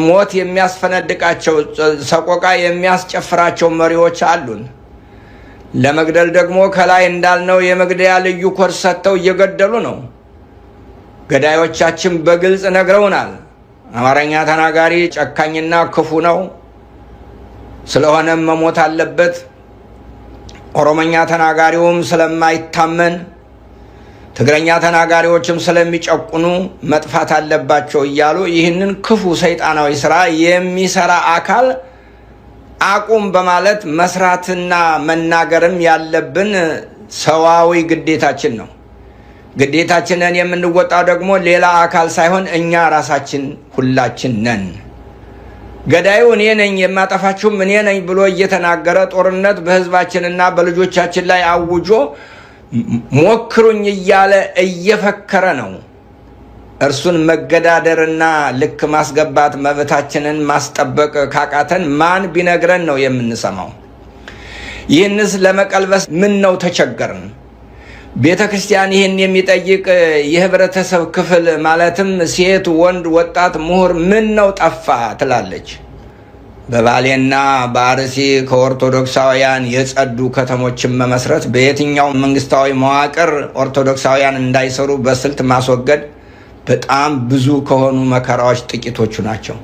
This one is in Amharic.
ሞት የሚያስፈነድቃቸው ሰቆቃ የሚያስጨፍራቸው መሪዎች አሉን። ለመግደል ደግሞ ከላይ እንዳልነው የመግደያ ልዩ ኮርስ ሰጥተው እየገደሉ ነው። ገዳዮቻችን በግልጽ ነግረውናል። አማርኛ ተናጋሪ ጨካኝና ክፉ ነው፣ ስለሆነም መሞት አለበት። ኦሮሞኛ ተናጋሪውም ስለማይታመን፣ ትግረኛ ተናጋሪዎችም ስለሚጨቁኑ መጥፋት አለባቸው እያሉ ይህንን ክፉ ሰይጣናዊ ስራ የሚሰራ አካል አቁም በማለት መስራትና መናገርም ያለብን ሰዋዊ ግዴታችን ነው። ግዴታችንን የምንወጣው ደግሞ ሌላ አካል ሳይሆን እኛ ራሳችን ሁላችን ነን። ገዳዩ እኔ ነኝ የማጠፋችሁም እኔ ነኝ ብሎ እየተናገረ ጦርነት በህዝባችንና በልጆቻችን ላይ አውጆ ሞክሩኝ እያለ እየፈከረ ነው። እርሱን መገዳደርና ልክ ማስገባት መብታችንን ማስጠበቅ ካቃተን ማን ቢነግረን ነው የምንሰማው? ይህንስ ለመቀልበስ ምን ነው ተቸገርን? ቤተ ክርስቲያን ይህን የሚጠይቅ የህብረተሰብ ክፍል ማለትም ሴት፣ ወንድ፣ ወጣት፣ ምሁር ምን ነው ጠፋ ትላለች። በባሌና በአርሲ ከኦርቶዶክሳውያን የጸዱ ከተሞችን መመስረት፣ በየትኛው መንግስታዊ መዋቅር ኦርቶዶክሳውያን እንዳይሰሩ በስልት ማስወገድ በጣም ብዙ ከሆኑ መከራዎች ጥቂቶቹ ናቸው።